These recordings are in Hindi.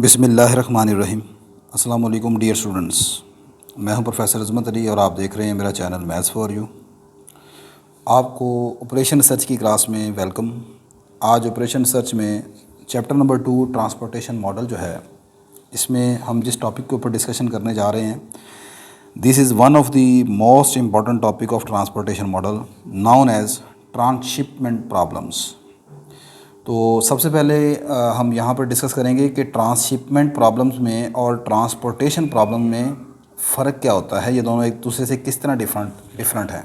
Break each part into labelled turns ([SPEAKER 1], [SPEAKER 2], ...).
[SPEAKER 1] बिस्मिल्लाहिर्रहमानिर्रहीम। अस्सलाम वालेकुम डियर स्टूडेंट्स, मैं हूं प्रोफेसर अज़मत अली और आप देख रहे हैं मेरा चैनल मैथ्स फॉर यू। आपको ऑपरेशन रिसर्च की क्लास में वेलकम। आज ऑपरेशन रिसर्च में चैप्टर नंबर 2 ट्रांसपोर्टेशन मॉडल जो है, इसमें हम जिस टॉपिक के ऊपर डिस्कशन करने जा रहे हैं, this is one of the most important topic of transportation model known as transshipment problems. तो सबसे पहले हम यहाँ पर डिस्कस करेंगे कि ट्रांसशिपमेंट प्रॉब्लम्स में और ट्रांसपोर्टेशन प्रॉब्लम में फ़र्क क्या होता है, ये दोनों एक दूसरे से किस तरह डिफरेंट हैं।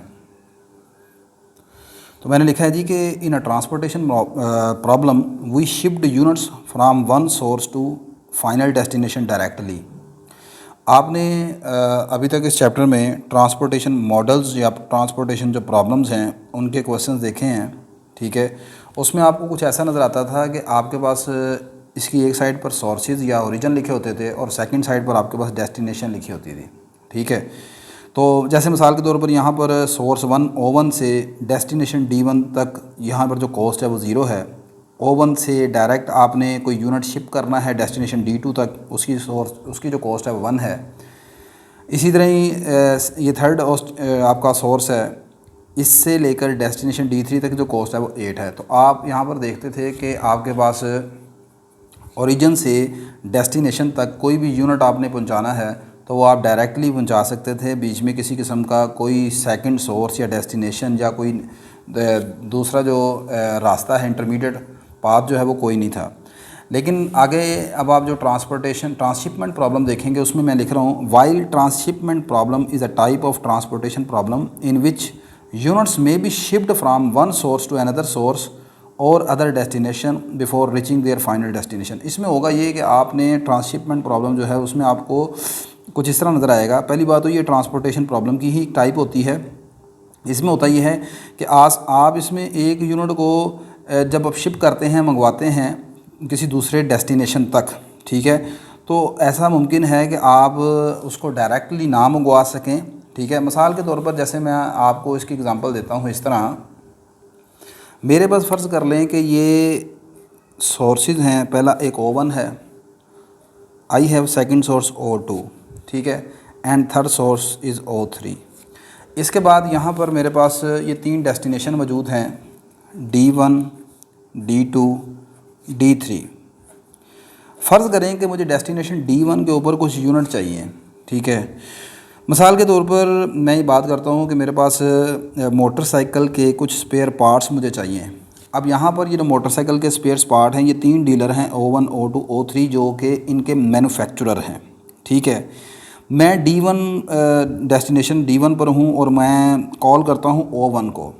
[SPEAKER 1] तो मैंने लिखा है जी कि in a transportation problem we shift units from one source to final destination directly. आपने अभी तक इस चैप्टर में ट्रांसपोर्टेशन मॉडल्स या ट्रांसपोर्टेशन जो प्रॉब्लम्स हैं उनके क्वेश्चंस देखे हैं, ठीक है। उसमें आपको कुछ ऐसा नज़र आता था कि आपके पास इसकी एक साइड पर सोर्सेज या ओरिजिन लिखे होते थे और सेकंड साइड पर आपके पास डेस्टिनेशन लिखी होती थी, ठीक है। तो जैसे मिसाल के तौर पर यहाँ पर सोर्स 1 O1 से डेस्टिनेशन D1 तक यहाँ पर जो कॉस्ट है वो ज़ीरो है। O1 से डायरेक्ट आपने कोई यूनिट शिप करना है डेस्टिनेशन D2 तक, उसकी जो कॉस्ट है वो 1 है। इसी तरह ही ये थर्ड आपका सोर्स है, इससे लेकर डेस्टिनेशन D3 तक जो कॉस्ट है वो 8 है। तो आप यहाँ पर देखते थे कि आपके पास ओरिजिन से डेस्टिनेशन तक कोई भी यूनिट आपने पहुँचाना है तो वो आप डायरेक्टली पहुँचा सकते थे, बीच में किसी किस्म का कोई सेकंड सोर्स या डेस्टिनेशन या कोई दूसरा जो रास्ता है, इंटरमीडिएट पाथ जो है वो कोई नहीं था। लेकिन आगे अब आप जो ट्रांसशिपमेंट प्रॉब्लम देखेंगे उसमें मैं लिख रहा हूँ, while transhipment problem is a type of transportation problem in which units may be shift from one source to another source और other destination before reaching their final destination. इसमें होगा ये कि आपने ट्रांसशिपमेंट प्रॉब्लम जो है उसमें आपको कुछ इस तरह नज़र आएगा। पहली बात तो ये ट्रांसपोर्टेशन प्रॉब्लम की ही टाइप होती है। इसमें होता ये है कि आप इसमें एक यूनिट को जब आप शिप करते हैं, मंगवाते हैं किसी दूसरे डेस्टिनेशन तक, ठीक है, तो ऐसा मुमकिन है कि आप उसको डायरेक्टली ना मंगवा सकें, ठीक है। मिसाल के तौर पर जैसे मैं आपको इसकी एग्जांपल देता हूँ इस तरह, मेरे पास फ़र्ज़ कर लें कि ये सोर्सेज हैं, पहला एक O1 है, I have second source O2, ठीक है, and third source is O3। इसके बाद यहाँ पर मेरे पास ये 3 डेस्टिनेशन मौजूद हैं, D1, D2, D3। फ़र्ज़ करें कि मुझे डेस्टिनेशन D1 के ऊपर कुछ यूनिट चाहिए, ठीक है। मिसाल के तौर पर मैं ये बात करता हूँ कि मेरे पास मोटरसाइकिल के कुछ स्पेयर पार्ट्स मुझे चाहिए। अब यहाँ पर ये जो मोटरसाइकिल के स्पेयर पार्ट हैं, ये 3 डीलर हैं, O1, O2, O3, जो कि इनके मैन्युफैक्चरर हैं, ठीक है। मैं डेस्टिनेशन D1 पर हूँ और मैं कॉल करता हूँ O1 को।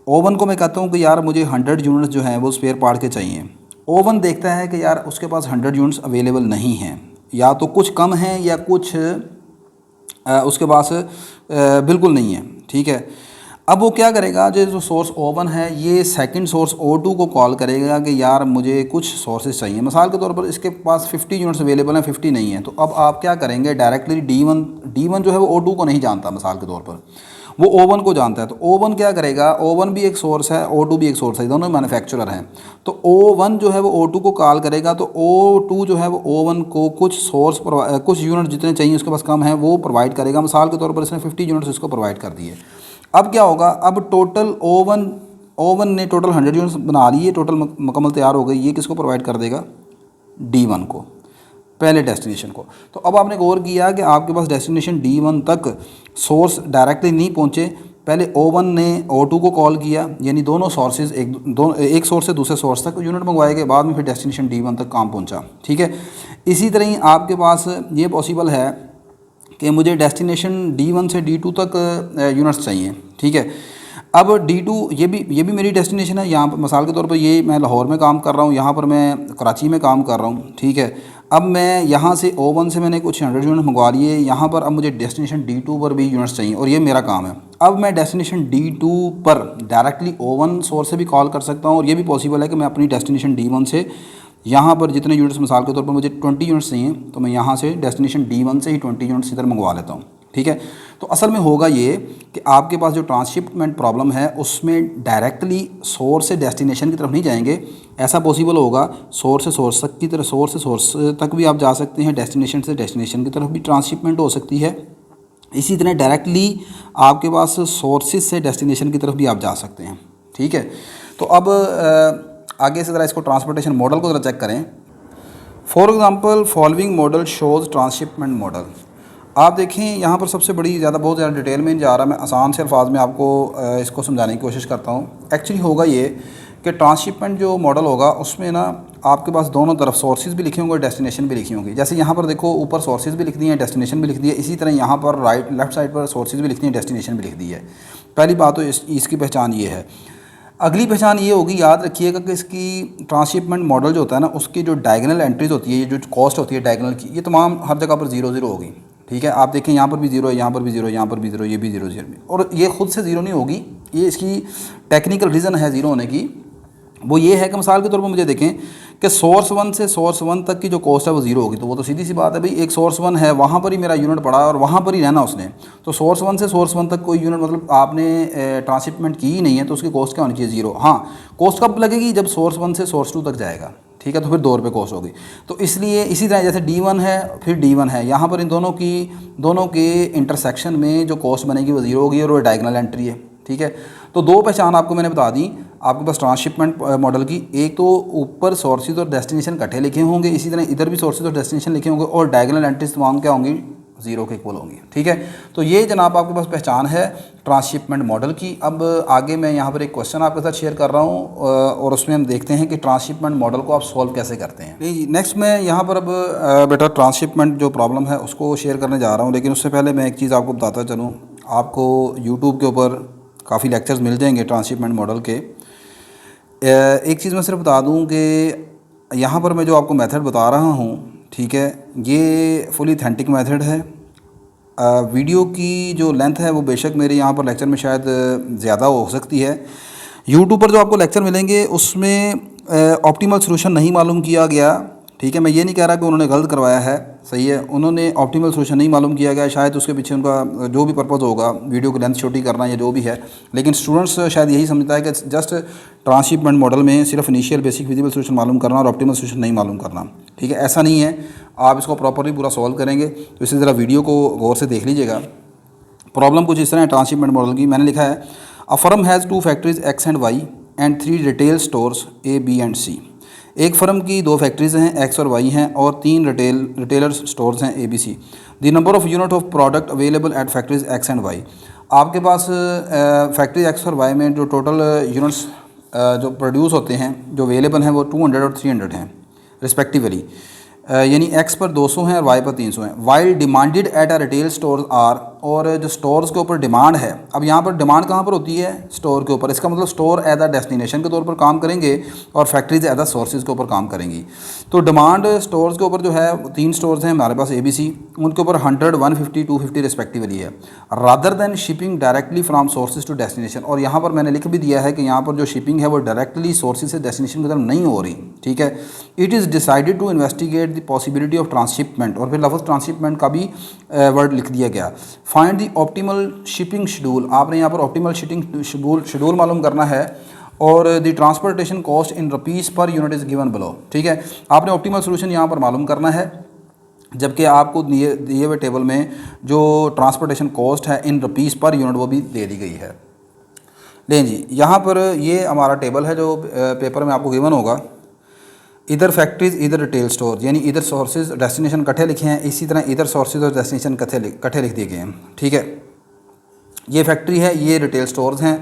[SPEAKER 1] O1 को मैं कहता हूँ कि यार मुझे 100 यूनिट्स जो हैं वो स्पेयर पार्ट के चाहिए। O1 देखता है कि यार उसके पास 100 यूनिट्स अवेलेबल नहीं हैं, या तो कुछ कम हैं या कुछ उसके पास बिल्कुल नहीं है, ठीक है। अब वो क्या करेगा, जो सोर्स O1 है ये सेकंड सोर्स O2 को कॉल करेगा कि यार मुझे कुछ सोर्सेज चाहिए। मिसाल के तौर पर इसके पास 50 यूनिट्स अवेलेबल हैं, 50 नहीं है। तो अब आप क्या करेंगे, डायरेक्टली D1 जो है वो O2 को नहीं जानता, मिसाल के तौर पर वो O1 को जानता है। तो O1 क्या करेगा, O1 भी एक सोर्स है, O2 भी एक सोर्स है, दोनों मैन्युफैक्चरर हैं। तो O1 जो है वो O2 को कॉल करेगा, तो O2 जो है वो O1 को कुछ यूनिट जितने चाहिए उसके पास कम है वो प्रोवाइड करेगा। मिसाल के तौर पर इसने 50 यूनिट्स इसको प्रोवाइड कर दिए। अब क्या होगा, अब टोटल O1 ने टोटल 100 यूनिट्स बना ली है, टोटल मुकम्मल तैयार हो गई। ये किसको प्रोवाइड कर देगा, D1 को, पहले डेस्टिनेशन को। तो अब आपने गौर किया कि आपके पास डेस्टिनेशन D1 तक सोर्स डायरेक्टली नहीं पहुंचे, पहले O1 ने O2 को कॉल किया, यानी दोनों सोर्सेज एक सोर्स से दूसरे सोर्स तक यूनिट मंगवाए के बाद में फिर डेस्टिनेशन D1 तक काम पहुंचा, ठीक है। इसी तरह ही आपके पास ये पॉसिबल है कि मुझे डेस्टिनेशन D1 से D2 तक यूनिट्स चाहिए, ठीक है। अब D2 ये भी मेरी डेस्टिनेशन है। यहाँ पर मिसाल के तौर पर ये मैं लाहौर में काम कर रहा हूँ, यहाँ पर मैं कराची में काम कर रहा हूँ, ठीक है। अब मैं यहाँ से O1 से मैंने कुछ 100 यूनिट मंगवा लिए, यहाँ पर अब मुझे डेस्टिनेशन D2 पर भी यूनिट्स चाहिए और ये मेरा काम है। अब मैं डेस्टिनेशन D2 पर डायरेक्टली O1 सोर्स से भी कॉल कर सकता हूँ और ये भी पॉसिबल है कि मैं अपनी डेस्टिनेशन D1 से यहाँ पर जितने यूनिट्स, मिसाल के तौर पर मुझे 20 यूनिट्स चाहिए, तो मैं यहाँ से डेस्टिनेशन D1 से ही 20 यूनिट्स इधर मंगवा लेता हूँ, ठीक है। तो असल में होगा ये कि आपके पास जो ट्रांसशिपमेंट प्रॉब्लम है उसमें डायरेक्टली सोर्स से डेस्टिनेशन की तरफ नहीं जाएंगे। ऐसा पॉसिबल होगा सोर्स से सोर्स तक की तरफ, सोर्स से सोर्स तक भी आप जा सकते हैं, डेस्टिनेशन से डेस्टिनेशन की तरफ भी ट्रांसशिपमेंट हो सकती है। इसी तरह डायरेक्टली आपके पास सोर्सेज से डेस्टिनेशन की तरफ भी आप जा सकते हैं। ठीक है, तो अब आगे से ज़रा इसको ट्रांसपोर्टेशन मॉडल को ज़रा चेक करें। For example following model shows transshipment model. आप देखें यहाँ पर सबसे बड़ी बहुत ज़्यादा डिटेल में नहीं जा रहा, मैं आसान से अल्फाज में आपको इसको समझाने की कोशिश करता हूँ। एक्चुअली होगा ये कि ट्रांसशिपमेंट जो मॉडल होगा उसमें ना आपके पास दोनों तरफ सोर्सेज भी लिखे होंगे और डेस्टिनेशन भी लिखी होंगी। जैसे यहाँ पर देखो ऊपर सोर्सेज भी लिख दिए हैं, डेस्टिनेशन भी लिख दी है। इसी तरह यहाँ पर लेफ़्ट साइड पर सोर्सेज भी लिख दिए हैं, डेस्टिनेशन भी लिख दी है। पहली बात तो इसकी पहचान ये है। अगली पहचान ये होगी, याद रखिएगा कि इसकी ट्रांसशिपमेंट मॉडल जो होता है ना उसकी जो डायगोनल एंट्रीज होती है, ये जो कॉस्ट होती है डायगोनल की, ये तमाम हर जगह पर 0 0 होगी। ठीक है, आप देखें यहाँ पर भी 0 है, यहाँ पर भी 0 है, यहाँ पर भी 0, ये भी 0 0, और ये खुद से 0 नहीं होगी। ये इसकी टेक्निकल रीज़न है 0 होने की, वो ये है कि मिसाल के तौर पर मुझे देखें कि सोर्स 1 से सोर्स 1 तक की जो कॉस्ट है वो 0 होगी। तो वो तो सीधी सी बात है भाई, एक सोर्स 1 है, वहाँ पर ही मेरा यूनिट पड़ा है और वहाँ पर ही रहना उसने। तो सोर्स 1 से सोर्स 1 तक कोई यूनिट मतलब आपने ट्रांसशिपमेंट की ही नहीं है, तो उसकी कॉस्ट क्या होनी चाहिए? 0। हाँ, कॉस्ट कब लगेगी? जब सोर्स 1 से सोर्स 2 तक जाएगा। ठीक है, तो फिर 2 रुपये कॉस्ट होगी। तो इसलिए इसी तरह जैसे D1 है फिर D1 है, यहाँ पर इन दोनों के इंटरसेक्शन में जो कॉस्ट बनेगी वो 0 होगी और वो डायगोनल एंट्री है। ठीक है, तो 2 पहचान आपको मैंने बता दी आपके पास ट्रांसशिपमेंट मॉडल की। एक तो ऊपर सोर्सेज और डेस्टिनेशन इकट्ठे लिखे होंगे, इसी तरह इधर भी सोर्सेज और डेस्टिनेशन लिखे होंगे, और डायगोनल एंट्रीज तमाम क्या होंगी? 0 के इक्वल होंगी। ठीक है, तो ये जनाब आपके पास पहचान है ट्रांसशिपमेंट मॉडल की। अब आगे मैं यहाँ पर एक क्वेश्चन आपके साथ शेयर कर रहा हूँ और उसमें हम देखते हैं कि ट्रांसशिपमेंट मॉडल को आप सॉल्व कैसे करते हैं। नेक्स्ट मैं यहाँ पर अब बेटा ट्रांसशिपमेंट जो प्रॉब्लम है उसको शेयर करने जा रहा हूँ, लेकिन उससे पहले मैं एक चीज़ आपको बताता चलूँ। आपको यूट्यूब के ऊपर काफ़ी लेक्चर्स मिल जाएंगे ट्रांसशिपमेंट मॉडल के। एक चीज़ मैं सिर्फ बता दूं कि यहाँ पर मैं जो आपको मेथड बता रहा हूँ, ठीक है, ये फुली ऑथेंटिक मेथड है। वीडियो की जो लेंथ है वो बेशक मेरे यहाँ पर लेक्चर में शायद ज़्यादा हो सकती है। यूट्यूब पर जो आपको लेक्चर मिलेंगे उसमें ऑप्टिमल सॉल्यूशन नहीं मालूम किया गया। ठीक है, मैं ये नहीं कह रहा कि उन्होंने गलत करवाया है, सही है, उन्होंने ऑप्टिमल सॉल्यूशन नहीं मालूम किया गया। शायद उसके पीछे उनका जो भी पर्पज़ होगा, वीडियो की लेंथ छोटी करना या जो भी है, लेकिन स्टूडेंट्स शायद यही समझता है कि जस्ट ट्रांसशिपमेंट मॉडल में सिर्फ इनिशियल बेसिक फिजिबल सॉल्यूशन मालूम करना और ऑप्टिमल सॉल्यूशन नहीं मालूम करना। ठीक है, ऐसा नहीं है। आप इसको प्रॉपरली पूरा सॉल्व करेंगे तो इसी तरह वीडियो को गौर से देख लीजिएगा। प्रॉब्लम कुछ इस तरह है ट्रांसशिपमेंट मॉडल की। मैंने लिखा है a firm has 2 factories X and Y and 3 retail stores A, B and C। एक फर्म की 2 फैक्ट्रीज़ हैं, X और Y हैं, और 3 रिटेलर स्टोर्स हैं A, B, C। The number of unit of product available at factories X and Y। आपके पास फैक्ट्री X और Y में जो टोटल यूनिट्स जो प्रोड्यूस होते हैं, जो अवेलेबल हैं, वो 200 और 300 हैं रिस्पेक्टिवली। यानी X पर 200 हैं और Y पर 300 हैं। While demanded at a retail store are, और जो स्टोर्स के ऊपर डिमांड है, अब यहाँ पर डिमांड कहाँ पर होती है? स्टोर के ऊपर। इसका मतलब स्टोर एज अ डेस्टिनेशन के तौर पर काम करेंगे और फैक्ट्रीज एज अ सोर्सेज के ऊपर काम करेंगी। तो डिमांड स्टोर्स के ऊपर जो है 3 स्टोर्स हैं हमारे पास ABC, उनके ऊपर 100, 150, 250 रिस्पेक्टिवली है, rather than shipping directly from sources to destination. और यहाँ पर मैंने लिख भी दिया है कि यहाँ पर जो शिपिंग है वो डायरेक्टली सोर्सेज से डेस्टिनेशन की तरफ नहीं हो रही। ठीक है, it is decided to investigate the possibility of transshipment, और फिर लफ्ज़ ट्रांसशिपमेंट का भी वर्ड लिख दिया गया। Find the optimal shipping schedule, आपने यहाँ पर ऑप्टिमल शिपिंग शेड्यूल मालूम करना है, और the transportation cost in rupees per unit is given below. ठीक है, आपने ऑप्टिमल सोल्यूशन यहाँ पर मालूम करना है, जबकि आपको दिए हुए टेबल में जो ट्रांसपोर्टेशन कॉस्ट है इन रुपीज़ पर यूनिट वो भी दे दी गई है। लें जी, यहाँ पर ये हमारा टेबल है जो पेपर में आपको गिवन होगा। इधर फैक्ट्रीज, इधर रिटेल स्टोर, यानी इधर सोर्सेज डेस्टिनेशन इकट्ठे लिखे हैं, इसी तरह इधर सोर्सेज और डेस्टिनेशन इकट्ठे लिख दिए गए हैं। ठीक है, ये फैक्ट्री है, ये रिटेल स्टोर्स हैं।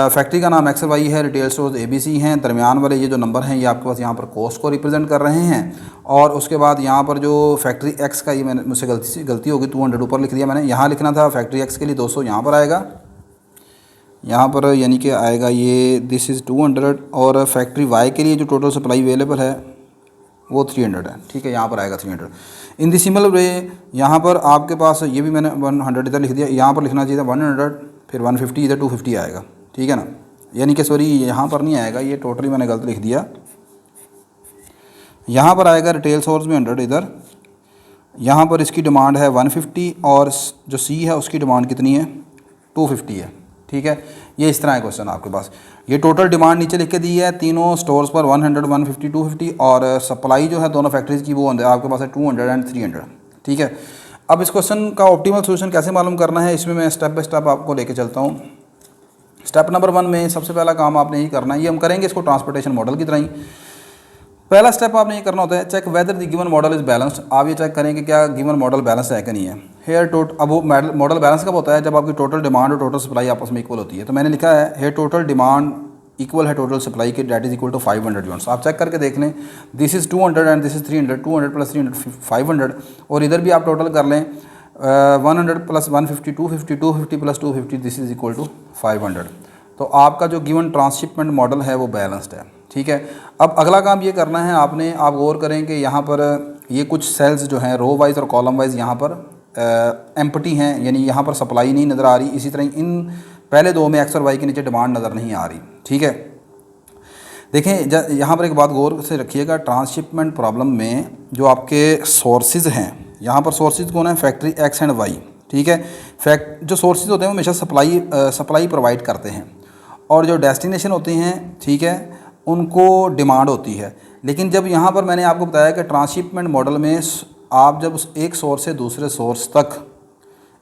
[SPEAKER 1] फैक्ट्री का नाम X और Y है, रिटेल स्टोर्स ABC हैं। दरमियान वाले ये जो नंबर हैं ये आपके पास यहाँ पर कॉस्ट को रिप्रेजेंट कर रहे हैं। और उसके बाद यहाँ पर जो फैक्ट्री X का, ये मैंने मुझसे गलती होगी, 200 ऊपर लिख दिया मैंने, यहाँ लिखना था फैक्ट्री X के लिए 200 यहाँ पर आएगा, यहाँ पर यानी कि आएगा ये दिस इज़ 200, और फैक्ट्री Y के लिए जो टोटल सप्लाई अवेलेबल है वो 300 है। ठीक है, यहाँ पर आएगा 300। इन द सिमिलर वे यहाँ पर आपके पास ये भी मैंने 100 इधर लिख दिया, यहाँ पर लिखना चाहिए था 100, फिर 150, इधर 250 आएगा। ठीक है ना, यानी कि सॉरी यहाँ पर नहीं आएगा, ये टोटली मैंने गलत लिख दिया। यहाँ पर आएगा रिटेल सोर्स में 100 इधर, यहाँ पर इसकी डिमांड है 150 और जो सी है उसकी डिमांड कितनी है 250 है। ठीक है, ये इस तरह है क्वेश्चन आपके पास। ये टोटल डिमांड नीचे लिख के दी है तीनों स्टोर्स पर 100, 150, 250 और सप्लाई जो है दोनों फैक्ट्रीज़ की वो आपके पास है 200 एंड 300। ठीक है, अब इस क्वेश्चन का ऑप्टिमल सोल्यूशन कैसे मालूम करना है, इसमें मैं स्टेप बाय स्टेप आपको लेके चलता हूँ। स्टेप नंबर 1 में सबसे पहला काम आपने यही करना है, ये हम करेंगे इसको ट्रांसपोर्टेशन मॉडल की तरह ही। पहला स्टेप आपने ये करना होता है, check whether the given model is balanced. आप ये चेक करेंगे क्या गिवन मॉडल बैलेंस है कि नहीं है। हेयर अब वो मॉडल बैलेंस कब होता है, जब आपकी टोटल डिमांड और टोटल सप्लाई आपस में इक्वल होती है। तो मैंने लिखा है हेयर टोटल डिमांड इक्वल है टोटल सप्लाई के, that is equal to 500 units. आप चेक करके देख लें, this is 200 and this is 300, 200 plus 300 500, और इधर भी आप टोटल कर लें 100 plus 150 250, 250 plus 250, this is equal to 500। तो आपका जो गिवन ट्रांसशिपमेंट मॉडल है वो बैलेंस्ड है। ठीक है, अब अगला काम ये करना है आपने, आप गौर करें कि यहाँ पर ये कुछ सेल्स जो हैं रो वाइज और कॉलम वाइज यहाँ पर एम्प्टी हैं, यानी यहाँ पर सप्लाई नहीं नज़र आ रही। इसी तरह इन पहले दो में एक्स और वाई के नीचे डिमांड नज़र नहीं आ रही। ठीक है, देखें यहाँ पर एक बात गौर से रखिएगा, ट्रांसशिपमेंट प्रॉब्लम में जो आपके सोर्सेज हैं, यहाँ पर सोर्सेज कौन है, फैक्ट्री एक्स एंड वाई। ठीक है, जो सोर्सेज होते हैं वो हमेशा सप्लाई प्रोवाइड करते हैं, और जो डेस्टिनेशन होते हैं, ठीक है, उनको डिमांड होती है। लेकिन जब यहाँ पर मैंने आपको बताया कि ट्रांसशिपमेंट मॉडल में आप जब एक सोर्स से दूसरे सोर्स तक,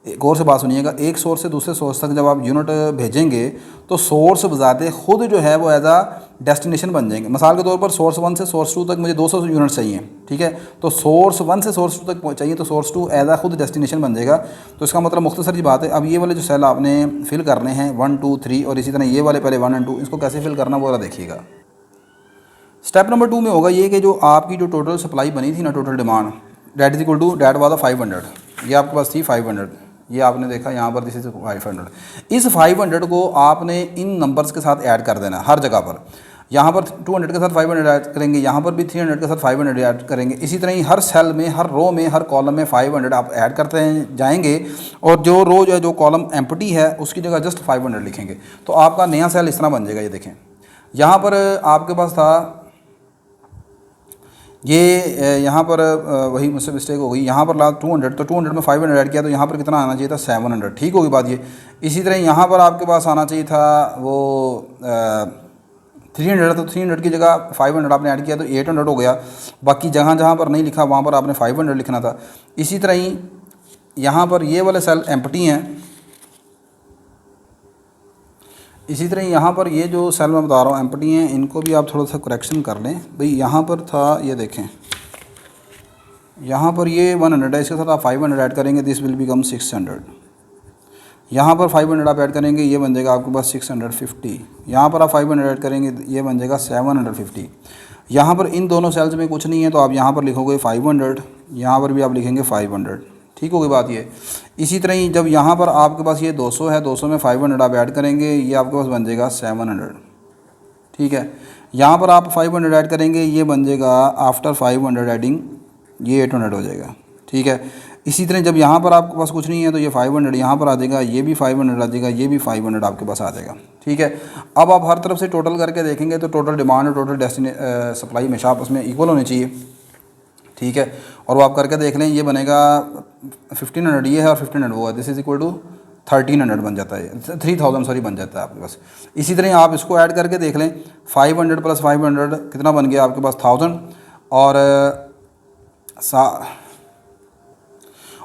[SPEAKER 1] एक और से बात सुनिएगा, एक सोर्स से दूसरे सोर्स तक जब आप यूनिट भेजेंगे तो सोर्स बजाते खुद जो है वो एज आ डेस्टिनेशन बन जाएंगे। मिसाल के तौर पर सोर्स 1 से सोर्स 2 तक मुझे 200 यूनिट चाहिए। ठीक है, तो सोर्स 1 से सोर्स 2 तक चाहिए, तो सोर्स 2 एज आ खुद डेस्टिनेशन बन जाएगा। तो इसका मतलब मुख्तसर जी बात है। अब ये वाले जो सेल आपने फिल करने हैं 1 2 3, और इसी तरह ये वाले पहले 1 और 2, इसको कैसे फिल करना वो देखिएगा। स्टेप नंबर 2 में होगा ये कि जो आपकी जो टोटल सप्लाई बनी थी ना, total demand, that is equal to that was 500, ये आपके पास थी 500, ये आपने देखा यहाँ पर दिस इज 500। इस 500 को आपने इन नंबर्स के साथ ऐड कर देना हर जगह पर। यहाँ पर 200 के साथ 500 ऐड करेंगे, यहाँ पर भी 300 के साथ 500 ऐड करेंगे। इसी तरह ही हर सेल में, हर रो में, हर कॉलम में 500 आप ऐड करते जाएंगे, और जो रो जो है, जो कॉलम एम्प्टी है उसकी जगह जस्ट 500 लिखेंगे। तो आपका नया सेल इस तरह बन जाएगा। ये देखें, यहाँ पर आपके पास था ये, यहाँ पर वही मुझसे मिस्टेक हो गई, यहाँ पर लास्ट 200, तो 200 में 500 ऐड किया, तो यहाँ पर कितना आना चाहिए था 700। ठीक होगी बात ये। इसी तरह यहाँ पर आपके पास आना चाहिए था वो 300, तो 300 की जगह 500 आपने ऐड किया तो 800 हो गया। बाकी जहाँ जहाँ पर नहीं लिखा वहाँ पर आपने 500 लिखना था। इसी तरह ही यहाँ पर ये वाले सेल एम्प्टी हैं। इसी तरह यहाँ पर ये जो सेल मैं बता रहा हूँ एम्प्टी हैं, इनको भी आप थोड़ा सा करेक्शन कर लें। भाई यहाँ पर था, ये देखें, यहाँ पर ये 100 है, इसके साथ आप 500 ऐड करेंगे, दिस विल बिकम 600। यहाँ पर 500 आप ऐड करेंगे, ये बन जाएगा आपके पास 650। यहाँ पर आप 500 ऐड करेंगे, ये बन जाएगा 750। यहाँ पर इन दोनों सेल्स में कुछ नहीं है, तो आप यहाँ पर लिखोगे 500, यहाँ पर भी आप लिखेंगे 500। ठीक होगी बात ये। इसी तरह ही जब यहाँ पर आपके पास ये 200 है, 200 में 500 आप ऐड करेंगे, ये आपके पास बन जाएगा 700। ठीक है, यहाँ पर आप 500 ऐड करेंगे, ये बन जाएगा आफ्टर 500 एडिंग ये 800 हो जाएगा। ठीक है, इसी तरह जब यहाँ पर आपके पास कुछ नहीं है तो ये 500 यहाँ पर आ जाएगा, ये भी 500 आ जाएगा, ये भी 500 आपके पास आ जाएगा। ठीक है, अब आप हर तरफ से टोटल करके देखेंगे तो टोटल डिमांड और टोटल सप्लाई हमेशा आपस में इक्वल होनी चाहिए। ठीक है, और वो आप करके देख लें, ये बनेगा 1500 ये है और 1500 वो है, दिस इज इक्वल टू 1300 बन जाता है, 3000 सॉरी बन जाता है आपके पास। इसी तरह आप इसको ऐड करके देख लें, 500 प्लस 500 कितना बन गया आपके पास 1000,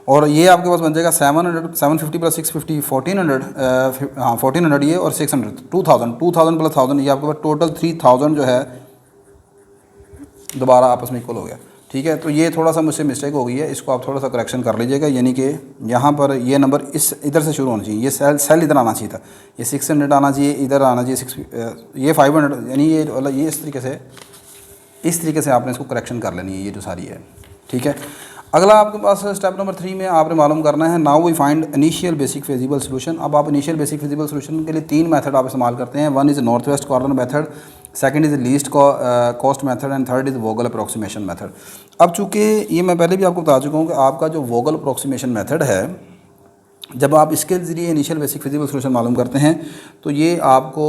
[SPEAKER 1] और ये आपके पास बन जाएगा 750 प्लस 650 1400, हाँ 1400 ये और 600 2000 प्लस 1000, ये आपके पास टोटल 3000 जो है दोबारा आपस में इक्वल हो गया। ठीक है, तो ये थोड़ा सा मुझसे मिस्टेक हो गई है, इसको आप थोड़ा सा करेक्शन कर लीजिएगा। यानी कि यहाँ पर ये नंबर इस इधर से शुरू होना चाहिए, ये सेल इधर आना चाहिए था, ये 600 आना चाहिए, इधर आना चाहिए ये 500, यानी ये इस तरीके से आपने इसको करेक्शन कर लेनी है, ये जो सारी है। ठीक है, अगला आपके पास स्टेप नंबर 3 में आपने मालूम करना है, now we find initial basic feasible solution. अब आप इनिशियल बेसिक फिजिबल सोल्यूशन के लिए 3 मेथड आप इस्तेमाल करते हैं। One is north west corner method, second is least cost method and third is Vogel approximation method. अब चूँकि ये मैं पहले भी आपको बता चुका हूँ कि आपका जो वोगल अप्रॉक्सीमेशन मेथड है, जब आप इसके ज़रिए इनिशियल बेसिक फिजिबल सोल्यूशन मालूम करते हैं तो ये आपको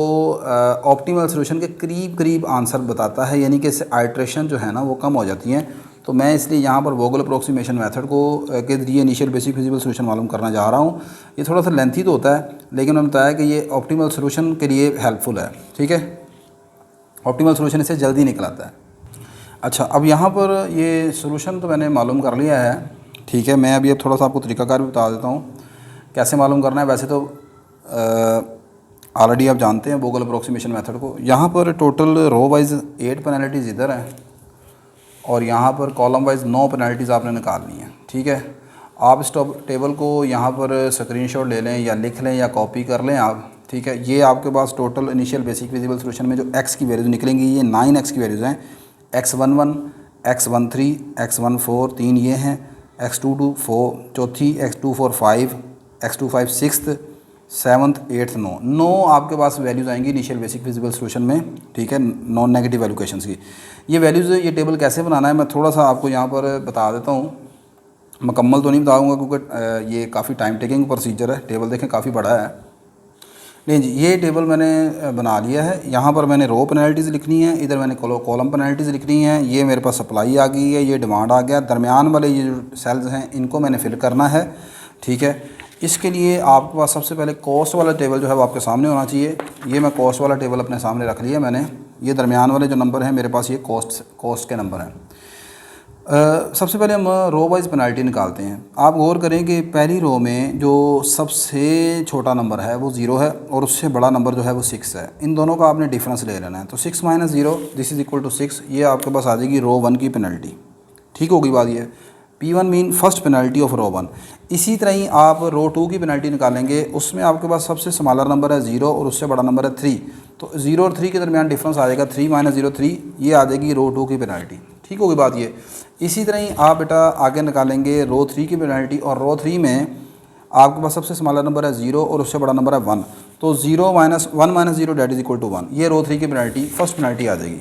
[SPEAKER 1] ऑप्टिमल सोल्यूशन के करीब करीब आंसर बताता है, यानी कि इससे आइट्रेशन जो है ना वो कम हो जाती हैं। तो मैं इसलिए यहाँ पर वोगल अप्रोक्सीमेशन मेथड को के जरिए इनिशियल बेसिक फिजिबल सोल्यूशन मालूम करना चाह रहा हूँ। ये थोड़ा सा लेंथी तो होता है, लेकिन मैंने बताया कि ये ऑप्टिमल सोल्यूशन के लिए हेल्पफुल है। ठीक है, ऑप्टिमल सोल्यूशन इससे जल्दी निकल आता है। अच्छा, अब यहाँ पर ये सोल्यूशन तो मैंने मालूम कर लिया है। ठीक है, मैं अभी अब थोड़ा सा आपको तरीकाकार भी बता देता हूँ कैसे मालूम करना है। वैसे तो ऑलरेडी आप जानते हैं वोगल अप्रोक्सीमेशन मेथड को। यहाँ पर टोटल रो वाइज 8 पेनल्टीज़ इधर हैं और यहाँ पर कॉलम वाइज 9 पेनल्टीज़ आपने निकालनी है। ठीक है, आप इस टेबल को यहाँ पर स्क्रीनशॉट ले लें या लिख लें या कॉपी कर लें आप। ठीक है, ये आपके पास total initial basic feasible solution में जो एक्स की वैल्यूज़ निकलेंगी ये 9 एक्स की वैल्यूज़ हैं। x11, x13, x14 3 ये हैं, x22 4 चौथी, x24 5, x25 sixth, 7th 8th 9 आपके पास वैल्यूज़ आएंगी इनिशियल बेसिक फिजिबल सोल्यूशन में। ठीक है, नॉन नेगेटिव एलोकेशंस की ये वैल्यूज़। ये टेबल कैसे बनाना है मैं थोड़ा सा आपको यहाँ पर बता देता हूँ। मुकम्मल तो नहीं बताऊँगा क्योंकि ये काफ़ी टाइम टेकिंग प्रोसीजर है। टेबल देखें काफ़ी बड़ा है। नहीं जी, ये टेबल मैंने बना लिया है। यहाँ पर मैंने रो पेनल्टीज़ लिखनी है, इधर मैंने कॉलम पेनल्टीज़ लिखनी है। ये मेरे पास सप्लाई आ गई है, ये डिमांड आ गया। दरमियान वाले ये जो सेल्स हैं इनको मैंने फिल करना है। ठीक है, इसके लिए आपके पास सबसे पहले कॉस्ट वाला टेबल जो है वो आपके सामने होना चाहिए। ये मैं कॉस्ट वाला टेबल अपने सामने रख लिया मैंने। ये दरमियान वाले जो नंबर हैं मेरे पास ये कॉस्ट के नंबर हैं। सबसे पहले हम रो वाइज पेनल्टी निकालते हैं। आप गौर करें कि पहली रो में जो सबसे छोटा नंबर है वो 0 है और उससे बड़ा नंबर जो है वो 6 है। इन दोनों का आपने डिफरेंस ले लेना है। तो 6 - 0 दिस इज़ इक्वल टू 6। ये आपके पास आ जाएगी रो 1 की पेनल्टी। ठीक होगी बात ये। P1 mean first penalty of row 1। इसी तरह ही आप रो 2 की पेनल्टी निकालेंगे। उसमें आपके पास सबसे स्मॉलर नंबर है 0 और उससे बड़ा नंबर है 3। तो 0 और 3 के दरमियान डिफरेंस आ जाएगा 3 - 0 3। ये आ जाएगी रो 2 की पेनल्टी। ठीक होगी बात ये। इसी तरह ही आप बेटा आगे निकालेंगे रो 3 की पेनल्टी और रो 3 में आपके पास सबसे स्मॉलर नंबर है 0 और उससे बड़ा नंबर है 1। तो 0 - 1 - 0 डेट इज़ इक्वल टू 1। ये रो 3 की पेनल्टी फर्स्ट पेनल्टी आ जाएगी।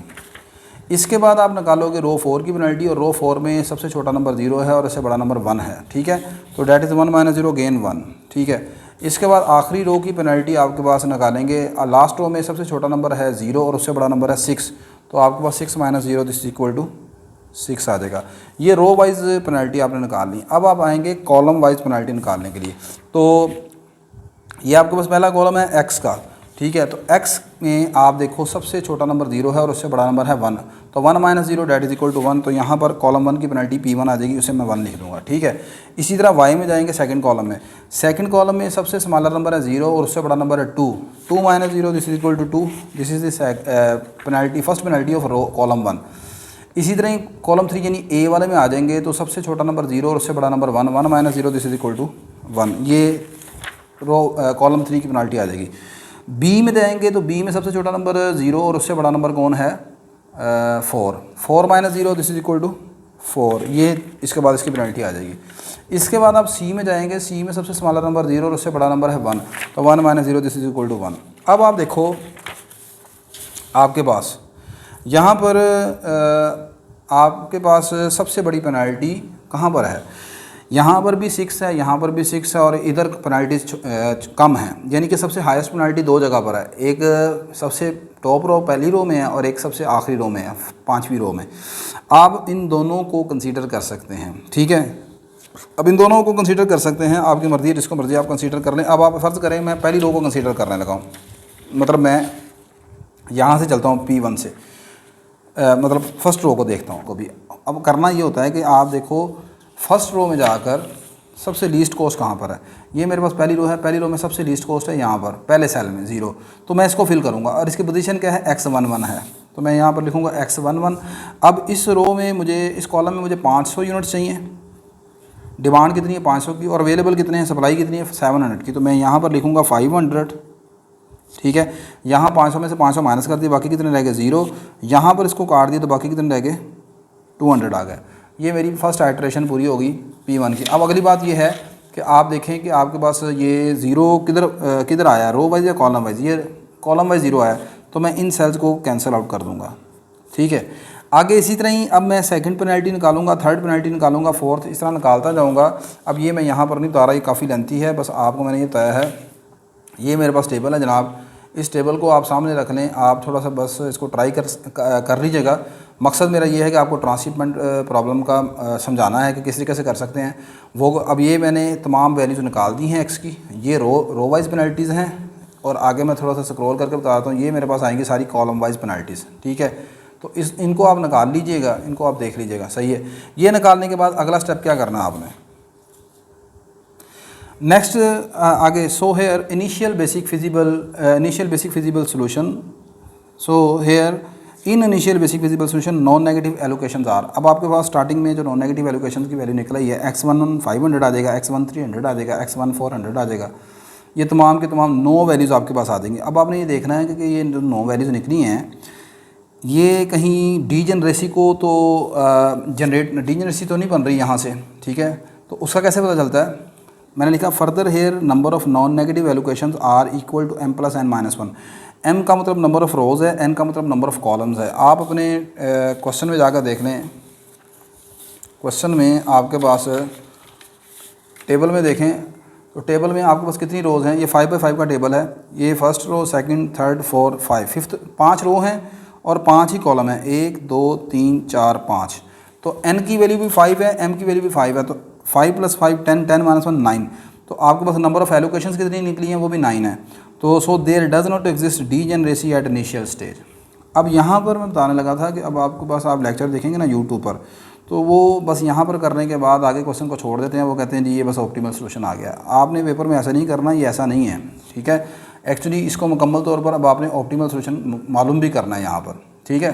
[SPEAKER 1] इसके बाद आप निकालोगे रो 4 की पेनल्टी और रो 4 में सबसे छोटा नंबर 0 है और इससे बड़ा नंबर 1 है। ठीक है, तो डेट इज़ 1 - 0 गेन 1। ठीक है, इसके बाद आखिरी रो की पेनल्टी आपके पास निकालेंगे। लास्ट रो में सबसे छोटा नंबर है 0 और उससे बड़ा नंबर है 6। तो आपके पास 6 - 0 दिस इक्वल टू 6 आ जाएगा। ये रो वाइज पेनल्टी आपने निकाल ली। अब आप आएंगे कॉलम वाइज पेनल्टी निकालने के लिए। तो ये आपके पास पहला कॉलम है एक्स का। ठीक है, तो एक्स में आप देखो सबसे छोटा नंबर 0 है और उससे बड़ा नंबर है 1। तो 1 - 0 डेट इज़ इक्वल टू 1। तो यहाँ पर कॉलम 1 की पेनल्टी P1 आ जाएगी, उसे मैं 1 लिख दूँगा। ठीक है, इसी तरह वाई में जाएंगे सेकंड कॉलम में। सेकंड कॉलम में सबसे स्मॉलर नंबर है 0 और उससे बड़ा नंबर है 2। 2 - 0 this is equal to 2। This is the penalty first penalty of row column 1। इसी तरह ही कॉलम 3 यानी ए वाले में आ जाएंगे। तो सबसे छोटा नंबर 0 और उससे बड़ा number 1। 1 - 0 this is equal to 1। ये रो कॉलम 3 की पेनल्टी आ जाएगी। बी में जाएंगे तो बी में सबसे छोटा नंबर 0 और उससे बड़ा नंबर कौन है 4। 4 - 0 दिस इज इक्वल टू 4। ये इसके बाद इसकी पेनल्टी आ जाएगी। इसके बाद आप सी में जाएंगे। सी में सबसे स्मॉलर नंबर 0 और उससे बड़ा नंबर है 1। तो 1 - 0 दिस इज इक्वल टू 1। अब आप देखो आपके पास यहाँ पर आपके पास सबसे बड़ी पेनल्टी कहाँ पर है। यहाँ पर भी 6 है, यहाँ पर भी 6 है और इधर पेनल्टीज कम है। यानी कि सबसे हाईएस्ट पेनल्टी 2 जगह पर है। एक सबसे टॉप रो पहली रो में है और एक सबसे आखिरी रो में है 5वीं रो में। आप इन दोनों को कंसीडर कर सकते हैं। ठीक है, अब इन दोनों को कंसीडर कर सकते हैं, आपकी मर्ज़ी है, जिसको मर्ज़ी आप कंसीडर कर लें। अब आप फ़र्ज़ करें मैं पहली रो को कंसीडर करने लगा हूँ। मतलब मैं यहाँ से चलता हूँ P1 से, मतलब फर्स्ट रो को देखता हूँ कभी। अब करना ये होता है कि आप देखो फर्स्ट रो में जाकर सबसे लीस्ट कॉस्ट कहाँ पर है। ये मेरे पास पहली रो है। पहली रो में सबसे लीस्ट कॉस्ट है यहाँ पर पहले सेल में 0। तो मैं इसको फिल करूँगा और इसकी पोजीशन क्या है x11 है। तो मैं यहाँ पर लिखूँगा x11। अब इस रो में मुझे इस कॉलम में मुझे 500 यूनिट्स चाहिए। डिमांड कितनी है 500 की और अवेलेबल कितने हैं, सप्लाई कितनी है 700 की। तो मैं यहाँ पर लिखूँगा 500। ठीक है, यहाँ 500 में से 500 माइनस कर दिए, बाकी कितने रह गए 0। यहाँ पर इसको काट दिए तो बाकी कितने रह गए 200 आ गए। ये मेरी फर्स्ट आइटरेशन पूरी होगी P1 की। अब अगली बात ये है कि आप देखें कि आपके पास ये 0 किधर आया, रो वाइज या कॉलम वाइज। ये कॉलम वाइज 0 आया तो मैं इन सेल्स को कैंसिल आउट कर दूंगा। ठीक है, आगे इसी तरह ही अब मैं सेकंड पेनल्टी निकालूंगा, थर्ड पेनल्टी निकालूंगा, फोर्थ, इस तरह निकालता जाऊँगा। अब ये मैं यहाँ पर नहीं बता रहा, ये काफ़ी लेंथी है, बस आपको मैंने ये बताया है। ये मेरे पास टेबल है जनाब, इस टेबल को आप सामने रख लें, आप थोड़ा सा बस इसको ट्राई कर लीजिएगा। मकसद मेरा ये है कि आपको ट्रांसशिपमेंट प्रॉब्लम का समझाना है कि किस तरीके से कर सकते हैं वो। अब ये मैंने तमाम वैल्यूज़ निकाल दी हैं एक्स की, ये रो वाइज पेनल्टीज़ हैं, और आगे मैं थोड़ा सा स्क्रॉल करके बताता हूँ, ये मेरे पास आएंगी सारी कॉलम वाइज पेनल्टीज़, ठीक है। तो इनको आप निकाल लीजिएगा, इनको आप देख लीजिएगा, सही है। ये निकालने के बाद अगला स्टेप क्या करना है आपने, नेक्स्ट आगे, so here initial basic feasible solution, so here in initial basic feasible solution non negative allocations are. अब आपके पास स्टार्टिंग में जो नॉन नेगेटिव एलोकेशन की वैल्यू निकल आई है, x1 500 आ जाएगा, x1 300 आ जाएगा, x1 400 आ जाएगा, ये तमाम के तमाम 9 वैल्यूज़ आपके पास आ जाएंगी। अब आपने ये देखना है कि ये जो 9 वैल्यूज़ निकली हैं ये कहीं डीजेनरेसी को तो डीजेनरेसी तो नहीं बन रही यहाँ से, ठीक है। तो उसका कैसे पता चलता है, मैंने लिखा further here number of non negative allocations are equal to m + n - 1। m का मतलब नंबर ऑफ़ रोज़ है, n का मतलब नंबर ऑफ़ कॉलम्स है। आप अपने क्वेश्चन में जाकर देख लें, क्वेश्चन में आपके पास टेबल में देखें तो टेबल में आपके पास कितनी रोज़ हैं, ये 5 बाई 5 का टेबल है, ये first row, second, third, 4, 5, fifth, 5 row हैं और 5 ही कॉलम है, 1 2 3 4 5। तो n की वैल्यू भी 5 है, m की वैल्यू भी 5 है, तो 5 + 5 10, 10 - 1 9। तो आपके पास नंबर ऑफ़ एलोकेशंस कितनी निकली हैं, वो भी 9 है। तो so there does not exist degeneracy at initial stage. अब यहाँ पर मैं बताने लगा था कि अब आपके पास आप लेक्चर देखेंगे ना यूट्यूब पर, तो वो बस यहाँ पर करने के बाद आगे क्वेश्चन को छोड़ देते हैं, वो कहते हैं जी ये बस ऑप्टिमल सोल्यूशन आ गया। आपने पेपर में ऐसा नहीं करना, ये ऐसा नहीं है, ठीक है। एक्चुअली इसको मुकम्मल तौर पर अब आपने ऑप्टिमल सोल्यूशन मालूम भी करना है यहाँ पर, ठीक है।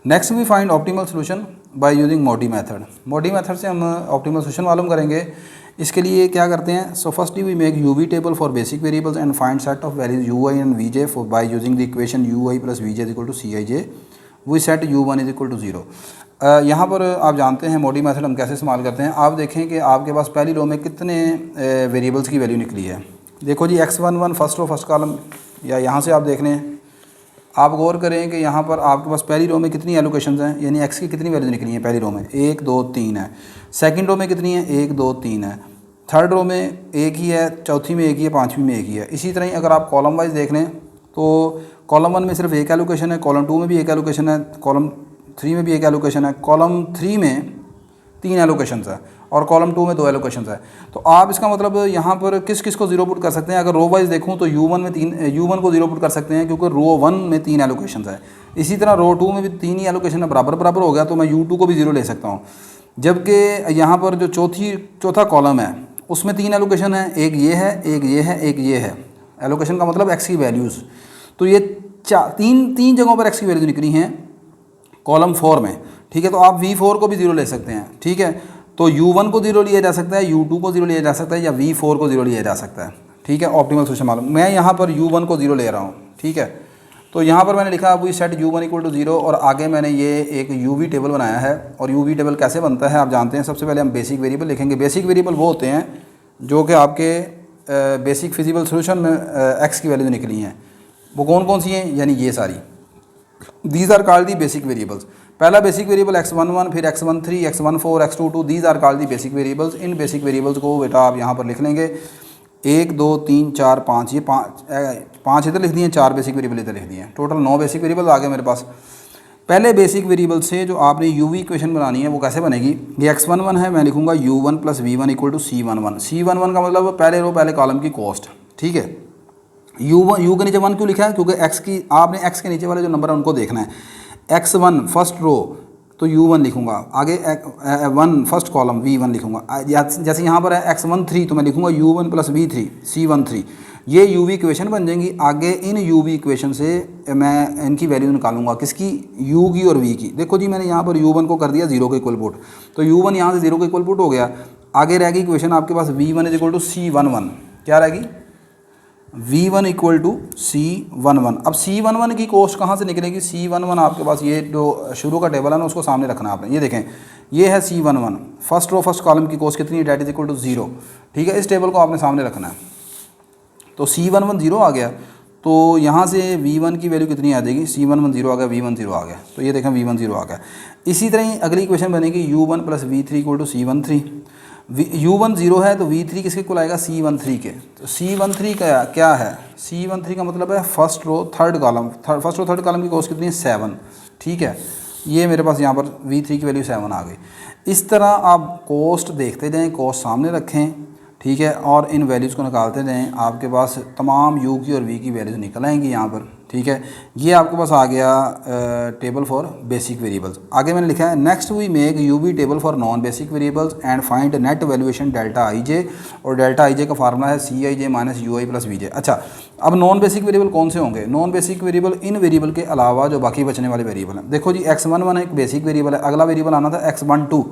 [SPEAKER 1] Next we find optimal solution by using MODI method. MODI method से हम ऑप्टिमल सोल्यूशन मालूम करेंगे। इसके लिए क्या करते हैं, so firstly we make UV table for basic variables and find set of values U I and V J for by using the equation U I + V J equal to C I J. We set u1 equal to 0। यहाँ पर आप जानते हैं मोडी मेथड हम कैसे इस्तेमाल करते हैं। आप देखें कि आपके पास पहली रो में कितने वेरिएबल्स की वैल्यू निकली है। देखो जी x11 first row first column, या यहाँ से आप देख लें, आप गौर करें कि यहाँ पर आपके पास पहली रो में कितनी एलोकेशंस हैं, यानी x की कितनी वैल्यू निकली है पहली रो में, 1 2 3 है। सेकंड रो में कितनी है, 1 2 3 है। थर्ड रो में एक ही है, चौथी में एक ही है, पाँचवीं में एक ही है। इसी तरह ही अगर आप कॉलम वाइज देख लें तो कॉलम 1 में सिर्फ एक एलोकेशन है, कॉलम 2 में भी एक एलोकेशन है, कॉलम 3 में भी एक एलोकेशन है, कॉलम 3 में 3 एलोकेशंस है और कॉलम 2 में 2 एलोकेशंस है। तो आप इसका मतलब यहाँ पर किस किस को जीरो पुट कर सकते हैं। अगर रो वाइज देखूँ तो u1 को जीरो पुट कर सकते हैं क्योंकि रो 1 में 3 एलोकेशंस है। इसी तरह रो 2 में भी 3 ही एलोकेशन है, बराबर हो गया, तो मैं u2 को भी जीरो ले सकता हूँ। जबकि यहाँ पर जो चौथा कॉलम है उसमें 3 एलोकेशन है, एक ये है, एक ये है, एक ये है। एलोकेशन का मतलब x की वैल्यूज़, तो ये तीन जगहों पर x की वैल्यूज निकली हैं कॉलम 4 में, ठीक है। तो आप v4 को भी जीरो ले सकते हैं, ठीक है। तो u1 को जीरो लिया जा सकता है, u2 को जीरो लिया जा सकता है, या v4 को जीरो लिया जा सकता है, ठीक है। ऑप्टिमल सोल्यूशन मालूम, मैं यहाँ पर u1 को जीरो ले रहा हूँ, ठीक है। तो यहाँ पर मैंने लिखा we set u1 equal to 0 और आगे मैंने ये एक uv टेबल बनाया है। और uv टेबल कैसे बनता है आप जानते हैं। सबसे पहले हम बेसिक वेरिएबल लिखेंगे। बेसिक वेरिएबल वो होते हैं जो कि आपके बेसिक फिजिबल सोल्यूशन में x की वैल्यू निकली हैं। वो कौन कौन सी हैं, यानी ये सारी, these are called the basic variables. पहला बेसिक वेरिएबल x11, फिर x13, x14, x22, these are called the basic variables. इन बेसिक वेरिएबल्स को बेटा आप यहाँ पर लिख लेंगे 1 2 3 4 5, ये पाँच इधर लिख दिए, 4 बेसिक वेरिएबल इधर लिख दिए, टोटल 9 बेसिक वेरिएबल आ गए मेरे पास। पहले बेसिक वेरिएबल से जो आपने यूवी इक्वेशन बनानी है वो कैसे बनेगी, ये x11 है, मैं लिखूंगा u1 + v1 equal to c11। c11 का मतलब पहले रो पहले कॉलम की कॉस्ट, ठीक है। u के नीचे 1 क्यों लिखा है, क्योंकि आपने x के नीचे वाले जो नंबर है उनको देखना है। x1 फर्स्ट रो तो u1 लिखूंगा, आगे 1 फर्स्ट कॉलम v1 लिखूंगा। जैसे यहाँ पर है x13 तो मैं लिखूंगा u1 + v3 c13। ये यूवी इक्वेशन बन जाएंगी। आगे इन यूवी इक्वेशन से मैं इनकी वैल्यू निकालूंगा, किसकी, u की और v की। देखो जी मैंने यहाँ पर u1 को कर दिया 0 के इक्वल पुट, तो u1 यहाँ से 0 के इक्वल पुट हो गया। आगे रहेगी इक्वेशन आपके पास v1 इक्वल टू c11, क्या रहेगी, v1 इक्वल टू c11। अब c11 की कॉस्ट कहाँ से निकलेगी, c11 आपके पास ये जो शुरू का टेबल है ना उसको सामने रखना है आपने। ये देखें, ये है c11, first row first column की कॉस्ट कितनी है, डेट इज इक्वल टू 0, ठीक है। इस टेबल को आपने सामने रखना है। तो c11 0 आ गया, तो यहाँ से v1 की वैल्यू कितनी आ जाएगी, c11 0 आ गया, v1 0 आ गया, तो ये देखें v1 0 आ गया। इसी तरह ही अगली इक्वेशन बनेगी u1 + v3 equal to c13। U1 0 है तो V3 किसके इक्वल आएगा, C13 के। तो C13 का क्या है, C13 का मतलब है first row third column, first row third column की कॉस्ट कितनी है 7, ठीक है। ये मेरे पास यहाँ पर V3 की वैल्यू 7 आ गई। इस तरह आप कॉस्ट देखते जाएँ, कॉस्ट सामने रखें, ठीक है, और इन वैल्यूज़ को निकालते जाएँ, आपके पास तमाम यू की और वी की वैल्यूज़ निकल आएंगी यहाँ पर, ठीक है। ये आपके पास आ गया टेबल फॉर बेसिक वेरिएबल्स। आगे मैंने लिखा है next we make UV table for non basic variables and find net valuation delta i j, और डेल्टा आई जे का फार्मूला है c I j minus u i plus v j. अच्छा, अब नॉन बेसिक वेरिएबल कौन से होंगे, नॉन बेसिक वेरिएबल इन वेरिएबल के अलावा जो बाकी बचने वाले वेरिएबल हैं। देखो जी x11 एक बेसिक वेरिएबल है, अगला वेरिएबल आना था x12,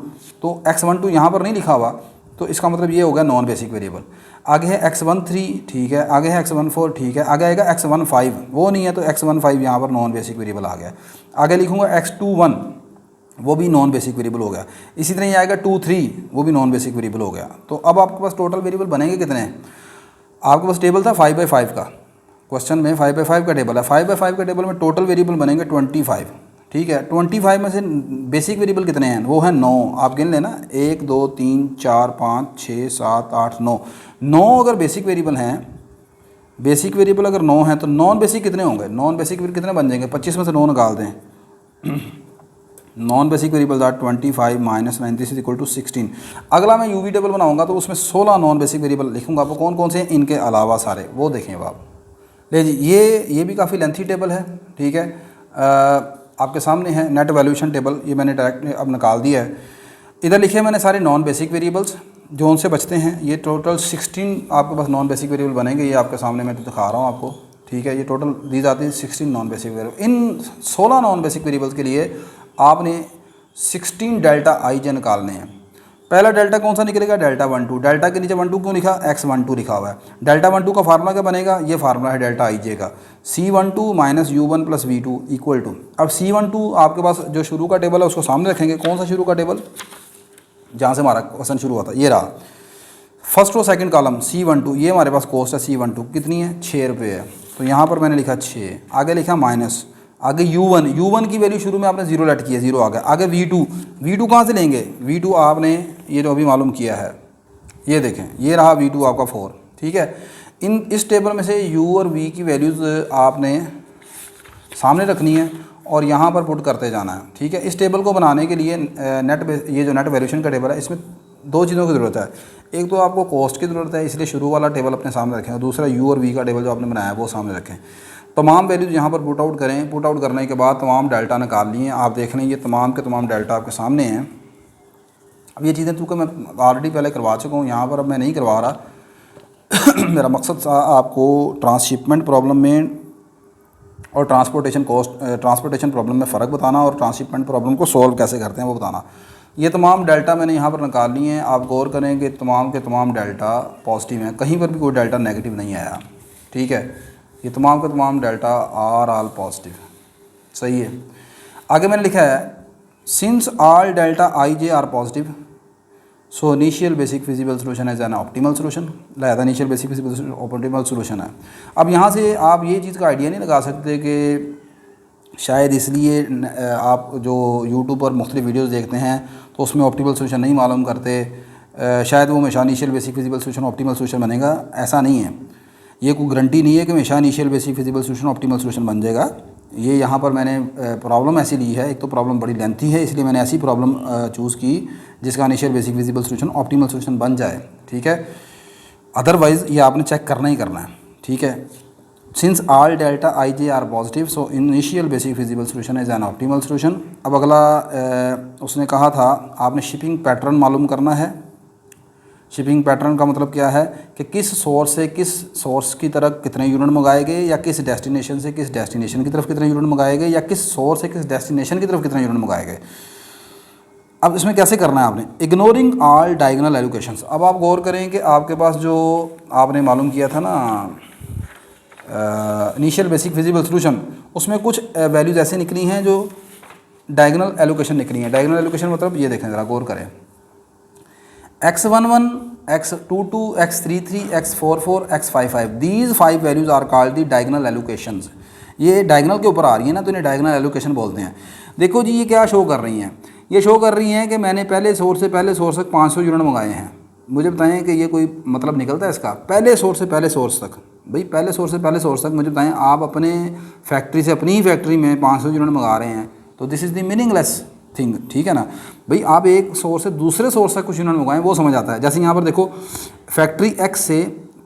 [SPEAKER 1] तो x12 यहाँ पर नहीं लिखा हुआ, तो इसका मतलब ये हो गया नॉन बेसिक वेरिएबल। आगे है x13, ठीक है, आगे है x14, ठीक है, आगे आएगा x15, वो नहीं है तो x15 यहाँ पर नॉन बेसिक वेरिएबल आ गया। आगे लिखूँगा x21, वो भी नॉन बेसिक वेरिएबल हो गया। इसी तरह ये आएगा 23, वो भी नॉन बेसिक वेरिएबल हो गया। तो अब आपके पास टोटल वेरिएबल बनेंगे कितने, आपके पास टेबल था 5/5 का, क्वेश्चन में 5/5 का टेबल है, 5/5 का टेबल में टोटल वेरिएबल बनेंगे 25, ठीक है। 25 में से बेसिक वेरिएबल कितने हैं, वो है 9, आप गिन लेना 1 2 3 4 5 6 7 8 9, 9 अगर बेसिक वेरिएबल हैं, बेसिक वेरिएबल अगर 9 हैं तो नॉन बेसिक कितने होंगे, नॉन बेसिक वेरिएबल कितने बन जाएंगे, 25 में से 9 निकाल दें। Non basic variable are 25 minus 9 this is equal to 16। अगला मैं यूवी टेबल बनाऊंगा तो उसमें 16 नॉन बेसिक वेरिएबल लिखूंगा, वो कौन कौन से हैं, इनके अलावा सारे, वो देखें अब आप। ले जी, ये भी काफ़ी लेंथी टेबल है, ठीक है, आपके सामने है नेट वैल्यूएशन टेबल, ये मैंने डायरेक्ट अब निकाल दिया है। इधर लिखे मैंने सारे नॉन बेसिक वेरिएबल्स जो उनसे बचते हैं, ये टोटल 16 आपके पास नॉन बेसिक वेरिएबल बनेंगे, ये आपके सामने मैं तो दिखा रहा हूँ आपको, ठीक है। ये टोटल दी जाती है 16 नॉन बेसिक वेरिएबल। इन 16 नॉन बेसिक वेरिएबल्स के लिए आपने 16 डेल्टा आई जे निकालने हैं। पहला डेल्टा कौन सा निकलेगा, डेल्टा 12, डेल्टा के नीचे 12 क्यों लिखा, x12 लिखा हुआ है। डेल्टा 12 का फार्मूला क्या बनेगा, ये फार्मूला है डेल्टा आई जे का, C12 minus U1 plus V2 equal to, अब C12 आपके पास जो शुरू का टेबल है उसको सामने रखेंगे, कौन सा शुरू का टेबल, जहाँ से हमारा क्वेश्चन शुरू हुआ था, ये रहा first row second column C12, ये हमारे पास कॉस्ट है C12 कितनी है, 6 रुपये है, तो यहाँ पर मैंने लिखा 6, आगे लिखा माइनस, आगे U1 की वैल्यू शुरू में आपने 0 लेट किया, 0 आ गया। आगे V2 कहाँ से लेंगे, V2 आपने ये जो अभी मालूम किया है, ये देखें, ये रहा V2 आपका 4, ठीक है। इस टेबल में से U और V की वैल्यूज़ आपने सामने रखनी है और यहाँ पर पुट करते जाना है, ठीक है। इस टेबल को बनाने के लिए ये जो नेट वैल्यूएशन का टेबल है, इसमें 2 चीज़ों की ज़रूरत है। एक तो आपको कॉस्ट की ज़रूरत है, इसलिए शुरू वाला टेबल अपने सामने रखें, और दूसरा U और V का टेबल जो आपने बनाया है वो सामने रखें। तमाम वैल्यूज़ यहाँ पर पुट आउट करें, पुट आउट करने के बाद तमाम डेल्टा निकाल लिए, आप देख लें ये तमाम के तमाम डेल्टा आपके सामने हैं। अब ये चीज़ें चूँकि मैं ऑलरेडी पहले करवा चुका हूँ, यहाँ पर अब मैं नहीं करवा रहा। मेरा मकसद था आपको ट्रांसशिपमेंट प्रॉब्लम में और ट्रांसपोर्टेशन प्रॉब्लम में फ़र्क बताना, और ट्रांसशिपमेंट प्रॉब्लम को सॉल्व कैसे करते हैं वो बताना। ये तमाम डेल्टा मैंने यहाँ पर निकाल लिए हैं, आप गौर करें कि तमाम के तमाम डेल्टा पॉजिटिव हैं, कहीं पर भी कोई डेल्टा नेगेटिव नहीं आया, ठीक है। ये तमाम के तमाम डेल्टा आर ऑल पॉजिटिव, सही है। आगे मैंने लिखा है since all delta i j are positive so initial basic feasible solution as an optimal solution, लिहाजा initial basic feasible optimal solution है। अब यहाँ से आप ये चीज़ का आइडिया नहीं लगा सकते कि शायद इसलिए आप जो यूट्यूब पर मुख्तलिफ वीडियोज़ देखते हैं तो उसमें ऑप्टिमल सोल्यूशन नहीं मालूम करते, शायद वो हमेशा initial basic feasible solution optimal solution बनेगा, ऐसा नहीं है। ये कोई गारंटी नहीं है कि हमेशा initial basic feasible solution optimal solution बन जाएगा। ये यहाँ पर मैंने प्रॉब्लम ऐसी ली है, एक तो प्रॉब्लम बड़ी लेंथी है, इसलिए मैंने ऐसी प्रॉब्लम चूज़ की जिसका initial basic feasible solution optimal solution बन जाए, ठीक है। अदरवाइज़ ये आपने चेक करना ही करना है, ठीक है। Since all delta i j are positive so initial basic feasible solution is an optimal solution. अब अगला उसने कहा था आपने शिपिंग पैटर्न मालूम करना है। शिपिंग पैटर्न का मतलब क्या है कि किस सोर्स से किस सोर्स की तरफ कितने यूनिट मंगाए गए, या किस डेस्टिनेशन से किस डेस्टिनेशन की तरफ कितने यूनिट मंगाए गए, या किस सोर्स से किस डेस्टिनेशन की तरफ कितने यूनिट मंगाए गए। अब इसमें कैसे करना है आपने, इग्नोरिंग ऑल डायगोनल एलोकेशंस। अब आप गौर करें कि आपके पास जो आपने मालूम किया था ना इनिशियल बेसिक फिजिबल सोल्यूशन, उसमें कुछ वैल्यूज़ ऐसे निकली हैं जो डायगोनल एलोकेशन निकली हैं। डायगोनल एलोकेशन मतलब ये देखें ज़रा गौर करें, x11, x22, x33, x44, x55, these 5 values are called the diagonal allocations. ये डायगोनल के ऊपर आ रही है ना, तो इन्हें डायगोनल एलोकेशन बोलते हैं। देखो जी ये क्या शो कर रही हैं, ये शो कर रही हैं कि मैंने पहले सोर्स से 500 यूनिट मंगाए हैं, मुझे बताएं कि ये कोई मतलब निकलता है इसका, पहले सोर्स से पहले सोर्स तक। भाई पहले सोर्स से पहले सोर्स तक मुझे बताएं, आप अपने फैक्ट्री से अपनी ही फैक्ट्री में 500 यूनिट मंगा रहे हैं, तो this is the meaningless thing, ठीक है ना। भाई आप एक सोर्स से दूसरे सोर्स तक कुछ यूनिट मंगाएं, वो समझ आता है। जैसे यहाँ पर देखो, फैक्ट्री एक्स से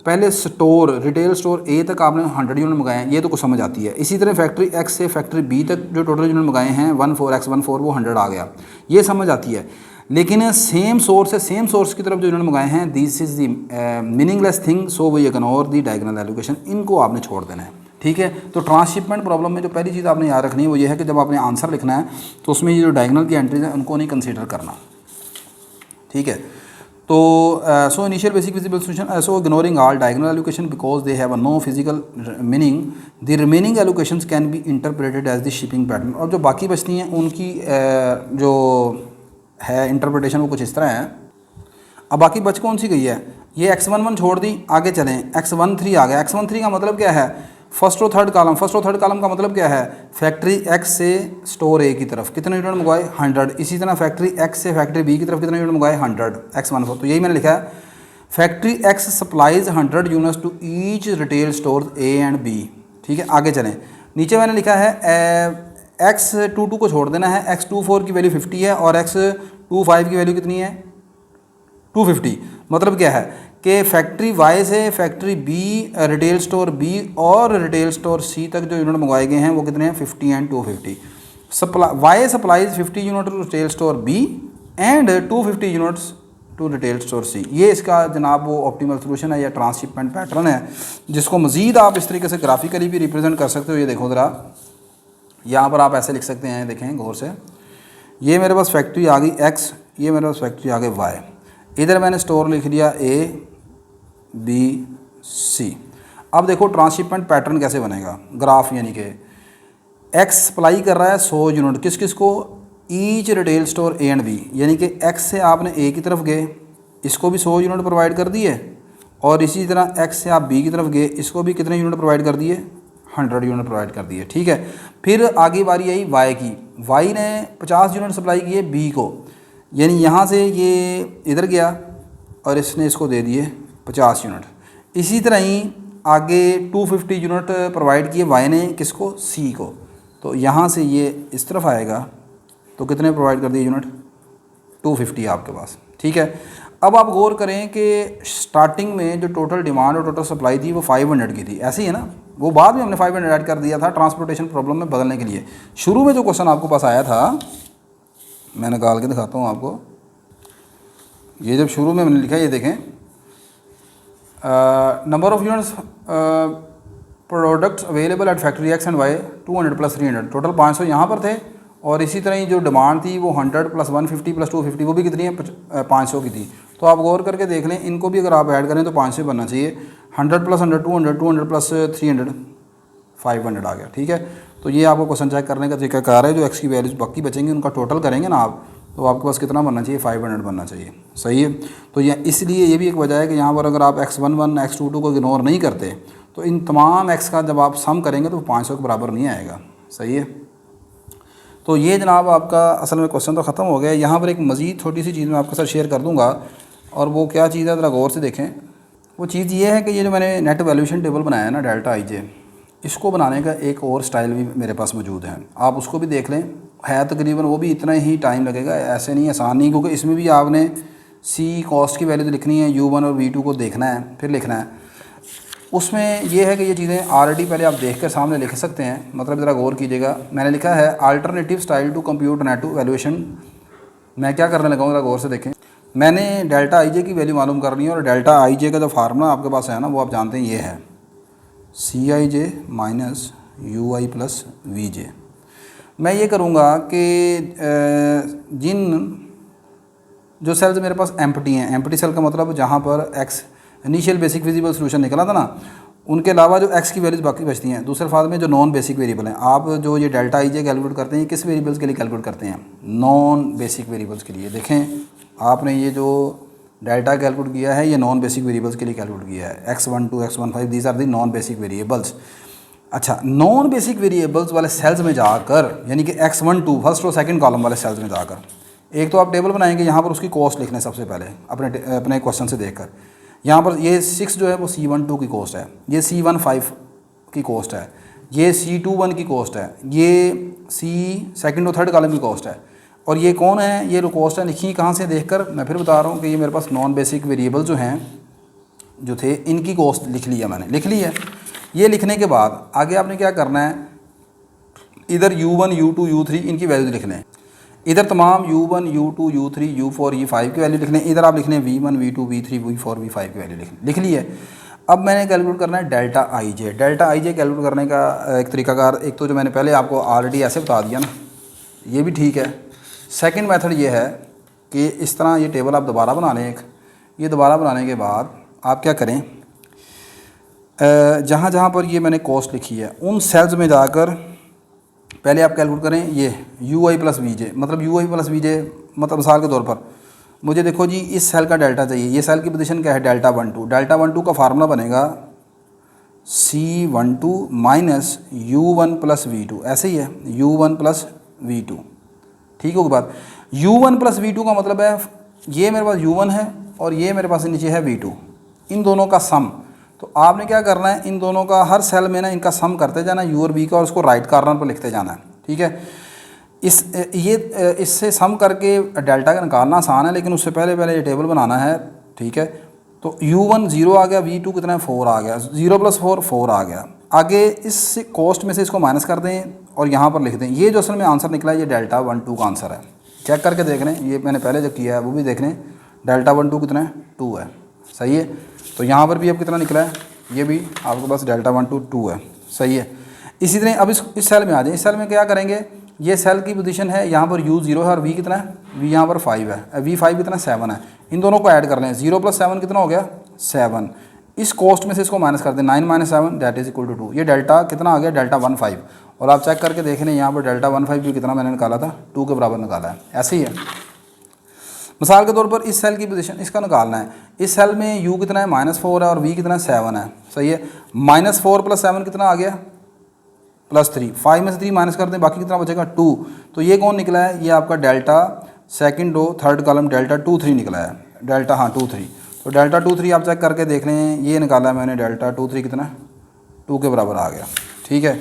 [SPEAKER 1] पहले स्टोर, रिटेल स्टोर ए तक आपने 100 यूनिट मंगाए हैं, ये तो कुछ समझ आती है। इसी तरह फैक्ट्री एक्स से फैक्ट्री बी तक जो टोटल यूनिट मंगाए हैं 14x14 वो 100 आ गया, ये समझ आती है। लेकिन सेम सोर्स से सेम सोर्स की तरफ जो यूनिट मंगाए हैं, this is the meaningless thing, so we ignore the diagonal allocation, इनको आपने छोड़ देना है, ठीक है। तो ट्रांसशिपमेंट प्रॉब्लम में जो पहली चीज़ आपने याद रखनी है वो ये है कि जब आपने आंसर लिखना है तो उसमें ये जो डायगोनल की एंट्रीज हैं उनको नहीं कंसीडर करना, ठीक है। तो so initial basic visible solution, so ignoring all diagonal allocation because they have no physical meaning, the remaining allocations can be interpreted as the shipping pattern. और जो बाकी बचती हैं उनकी जो है इंटरप्रिटेशन वो कुछ इस तरह है। अब बाकी बच कौन सी गई है, ये x11 छोड़ दी, आगे चलें x13 आ गया। x13 का मतलब क्या है, फर्स्ट और थर्ड कॉलम। फर्स्ट और थर्ड कॉलम का मतलब क्या है, फैक्ट्री एक्स से स्टोर ए की तरफ कितने यूनिट मंगवाए 100, इसी तरह फैक्ट्री एक्स से फैक्ट्री बी की तरफ कितने यूनिट मंगवाए 100, x14। तो यही मैंने लिखा है, factory X supplies 100 units to each retail store A and B, ठीक है। आगे चलें, नीचे मैंने लिखा है x22 को छोड़ देना है, x24 की वैल्यू 50 है और x25 की वैल्यू कितनी है 250। मतलब क्या है कि फैक्ट्री वाई से factory B, retail store B और रिटेल स्टोर सी तक जो यूनिट मंगवाए गए हैं वो कितने हैं 50 and 250। Y supplies 50 unit to retail store B and 250 units to retail store C. ये इसका जनाब वो ऑप्टिमल सोल्यूशन है या ट्रांसशिपमेंट पैटर्न है, जिसको मज़ीद आप इस तरीके से ग्राफिकली भी रिप्रेजेंट कर सकते हो। ये देखो ज़रा, यहाँ पर आप ऐसे लिख सकते हैं, देखें गौर से, ये मेरे पास फैक्ट्री आ गई एक्स, ये मेरे पास फैक्ट्री आ गई वाई, इधर मैंने स्टोर लिख लिया ए बी सी। अब देखो ट्रांसशिपमेंट पैटर्न कैसे बनेगा, ग्राफ यानी कि एक्स सप्लाई कर रहा है 100 यूनिट किस किस को, each retail store A and B, यानी कि एक्स से आपने ए की तरफ गए, इसको भी 100 यूनिट प्रोवाइड कर दिए, और इसी तरह एक्स से आप बी की तरफ गए, इसको भी कितने यूनिट प्रोवाइड कर दिए 100 यूनिट प्रोवाइड कर दिए, ठीक है। फिर आगे बारी आई वाई की, वाई ने 50 यूनिट सप्लाई किए बी को, यानी यहाँ से ये इधर गया और इसने इसको दे दिए 50 यूनिट। इसी तरह ही आगे 250 यूनिट प्रोवाइड किए वाई ने किसको, सी को, तो यहाँ से ये इस तरफ आएगा तो कितने प्रोवाइड कर दिए यूनिट 250 आपके पास, ठीक है। अब आप गौर करें कि स्टार्टिंग में जो टोटल डिमांड और टोटल सप्लाई थी वो 500 की थी, ऐसी है ना, वो बाद में हमने 500 ऐड कर दिया था ट्रांसपोर्टेशन प्रॉब्लम में बदलने के लिए। शुरू में जो क्वेश्चन आपको पास आया था, मैं निकाल के दिखाता हूँ आपको, ये जब शुरू में मैंने लिखा, ये देखें, number of units products available at factory X and Y 200 + 300, total 500 यहाँ पर थे, और इसी तरह ही जो डिमांड थी वो 100 + 150 + 250 वो भी कितनी है 500 की थी। तो आप गौर करके देख लें, इनको भी अगर आप ऐड करें तो 500 बनना चाहिए, 100 + 100 200, 200 + 300 500 आ गया, ठीक है। तो ये आपको क्वेश्चन चेक करने का तरीकाकार है, जो एक्स की वैल्यूज बाकी बचेंगी उनका टोटल करेंगे ना आप, तो आपके पास कितना बनना चाहिए 500 बनना चाहिए, सही है। तो ये इसलिए ये भी एक वजह है कि यहाँ पर अगर आप x11 x22 को इग्नोर नहीं करते तो इन तमाम एक्स का जब आप सम करेंगे तो 500 के बराबर नहीं आएगा, सही है। तो ये जनाब आपका असल में क्वेश्चन तो ख़त्म हो गया। यहाँ पर एक मज़ीद छोटी सी चीज़ मैं आपके साथ शेयर कर दूँगा, और वो क्या चीज़ है ज़रा गौर से देखें। वो चीज़ ये है कि ये जो मैंने नेट वैल्यूएशन टेबल बनाया है ना डेल्टा आई जे, इसको बनाने का एक और स्टाइल भी मेरे पास मौजूद है, आप उसको भी देख लें। है तकरीबन वो भी इतना ही टाइम लगेगा, ऐसे नहीं आसान नहीं, क्योंकि इसमें भी आपने सी कॉस्ट की वैल्यू तो लिखनी है, U1 और V2 को देखना है, फिर लिखना है। उसमें यह है कि ये चीज़ें ऑलरेडी पहले आप देख कर सामने लिख सकते हैं, मतलब ज़रा गौर कीजिएगा। मैंने लिखा है alternative style to compute net valuation. मैं क्या करने लगा हूँ, ज़रा गौर से देखें। मैंने डेल्टा आई जे की वैल्यू मालूम करनी है, और डेल्टा आई जे का जो फार्मूला आपके पास है ना, वो आप जानते हैं, ये है CIJ - UI + VJ। मैं ये करूँगा कि जिन जो सेल्स मेरे पास एम्प्टी हैं, एम्प्टी सेल का मतलब जहाँ पर x initial basic visible solution निकला था ना, उनके अलावा जो एक्स की वैल्यूज़ बाकी बचती हैं। दूसरे फार्म में जो नॉन बेसिक वेरिएबल हैं, आप जो ये डेल्टा आई जे कैलकुलेट करते हैं किस वेरिएबल्स के लिए कैलकुलेट करते हैं, नॉन बेसिक वेरिएबल्स के लिए। देखें आपने ये जो डेल्टा कैलकुलेट किया है ये नॉन बेसिक वेरिएबल्स के लिए कैलकुलेट किया है, x12 x15 these are the non basic variables. अच्छा, नॉन बेसिक वेरिएबल्स वाले सेल्स में जाकर, यानी कि x12 फर्स्ट और सेकंड कॉलम वाले सेल्स में जाकर एक तो आप टेबल बनाएंगे, यहाँ पर उसकी कॉस्ट लिखना है सबसे पहले अपने क्वेश्चन से देखकर। यहाँ पर ये 6 जो है वो C12 की कॉस्ट है, ये C15 की कॉस्ट है, ये C21 की कॉस्ट है, ये सेकंड और थर्ड कॉलम की कॉस्ट है, और ये कौन है, ये कॉस्ट है लिखी कहाँ से देखकर। मैं फिर बता रहा हूँ कि ये मेरे पास नॉन बेसिक वेरिएबल जो हैं जो थे इनकी कॉस्ट लिख लिया मैंने, लिख ली है। ये लिखने के बाद आगे आपने क्या करना है, इधर U1 U2 U3 इनकी वैल्यूज लिखने हैं, इधर तमाम U1 U2 U3 U4 E5 की वैल्यू लिखने, इधर आप लिखने V1 V2 V3 V4 V5 की वैल्यू लिख ली है। अब मैंने कैलकुलेट करना है delta i J. Delta i J calculate करने का एक तरीकाकार, एक तो जो मैंने पहले आपको ऑलरेडी ऐसे बता दिया ना, ये भी ठीक है। सेकंड मेथड ये है कि इस तरह ये टेबल आप दोबारा बना लें एक, ये दोबारा बनाने के बाद आप क्या करें, जहाँ जहाँ पर ये मैंने कॉस्ट लिखी है उन सेल्स में जाकर पहले आप कैलकुलेट करें ये UI प्लस VJ, मतलब UI प्लस VJ मतलब मिसाल के तौर पर मुझे देखो जी इस सेल का डेल्टा चाहिए, ये सेल की पोजीशन क्या है डेल्टा 12, डेल्टा 12 का फार्मूला बनेगा C12 minus U1 plus V2, ऐसे ही है U1 प्लस V2, ठीक होगी बात। U1 प्लस V2 का मतलब है ये मेरे पास U1 है और ये मेरे पास नीचे है V2, इन दोनों का सम। तो आपने क्या करना है, इन दोनों का हर सेल में ना इनका सम करते जाना U और V का, और उसको राइट कॉर्नर पर लिखते जाना है, ठीक है। इससे सम करके डेल्टा का निकालना आसान है, लेकिन उससे पहले ये टेबल बनाना है, ठीक है। तो U1 0 आ गया, V2 कितना है 4 आ गया, 0 प्लस 4 आ गया। आगे इस कॉस्ट में से इसको माइनस कर दें और यहाँ पर लिख दें, ये जो असल में आंसर निकला है ये डेल्टा 12 का आंसर है। चेक करके देख लें, ये मैंने पहले जो किया है वो भी देख लें, डेल्टा 12 कितना है 2 है, सही है। तो यहाँ पर भी अब कितना निकला है, ये भी आपके पास डेल्टा 12 2 है, सही है। इसी तरह अब इस सेल में आ जाए, इस सेल में क्या करेंगे, ये सेल की पोजीशन है यहाँ पर U 0 है और V कितना है, V यहाँ पर 5 है, V5 कितना 7 है, इन दोनों को ऐड कर लें, 0 प्लस 7 कितना हो गया 7। इस कॉस्ट में से इसको माइनस कर दें, 9 minus 7 that is equal to 2। ये डेल्टा कितना आ गया, डेल्टा 15। और आप चेक करके देख लें यहाँ पर डेल्टा 15 भी कितना मैंने निकाला था, 2 के बराबर निकाला है, ऐसे ही है। मिसाल के तौर पर इस सेल की पोजीशन इसका निकालना है, इस सेल में U कितना है -4 है और V कितना है 7 है, सही है। -4 प्लस 7 कितना आ गया +3, 5 में से 3 माइनस कर दें, बाकी कितना बचेगा 2। तो ये कौन निकला है, ये आपका delta second row third column delta 2 3 निकला है, डेल्टा 2 3। तो डेल्टा 2 3 आप चेक करके देख लें, ये निकाला है मैंने डेल्टा 2 3 कितना 2 के बराबर आ गया, ठीक है।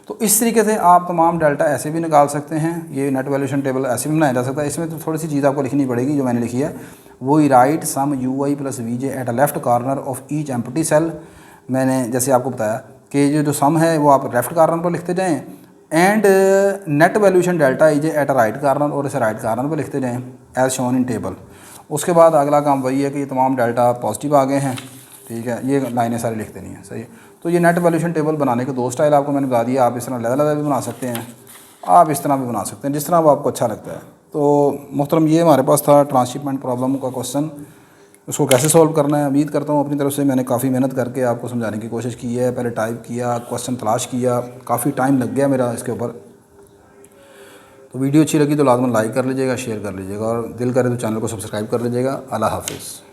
[SPEAKER 1] तो इस तरीके से आप तमाम डेल्टा ऐसे भी निकाल सकते हैं, ये नेट वैल्यूएशन टेबल ऐसे भी बनाया जा सकता है। इसमें तो थोड़ी सी चीज़ आपको लिखनी पड़ेगी जो मैंने लिखी है, वही right sum UI plus VJ at a left corner of each empty cell. मैंने जैसे आपको बताया कि ये जो सम है वो आप लेफ्ट कॉर्नर पर लिखते जाएँ, and net valuation delta IJ at a right corner, और इसे राइट कॉर्नर पर लिखते जाएँ एज शोन इन टेबल। उसके बाद अगला काम वही है कि ये तमाम डेल्टा पॉजिटिव आ गए हैं, ठीक है, ये लाइनें सारी लिख देनी है, सही है। तो ये नेट वैल्यूएशन टेबल बनाने के 2 स्टाइल आपको मैंने बता दिया। आप इस तरह लेवल भी बना सकते हैं, आप इस तरह भी बना सकते हैं, जिस तरह वो आपको अच्छा लगता है। तो मुहतरम ये हमारे पास था ट्रांसशिपमेंट प्रॉब्लम का क्वेश्चन, उसको कैसे सॉल्व करना है। उम्मीद करता हूँ अपनी तरफ से मैंने काफ़ी मेहनत करके आपको समझाने की कोशिश की है। पहले टाइप किया, क्वेश्चन तलाश किया, काफ़ी टाइम लग गया मेरा इसके ऊपर। तो वीडियो अच्छी लगी तो लाजमन लाइक कर लीजिएगा, शेयर कर लीजिएगा, और दिल करे तो चैनल को सब्सक्राइब कर लीजिएगा। अल्लाह हाफिज़।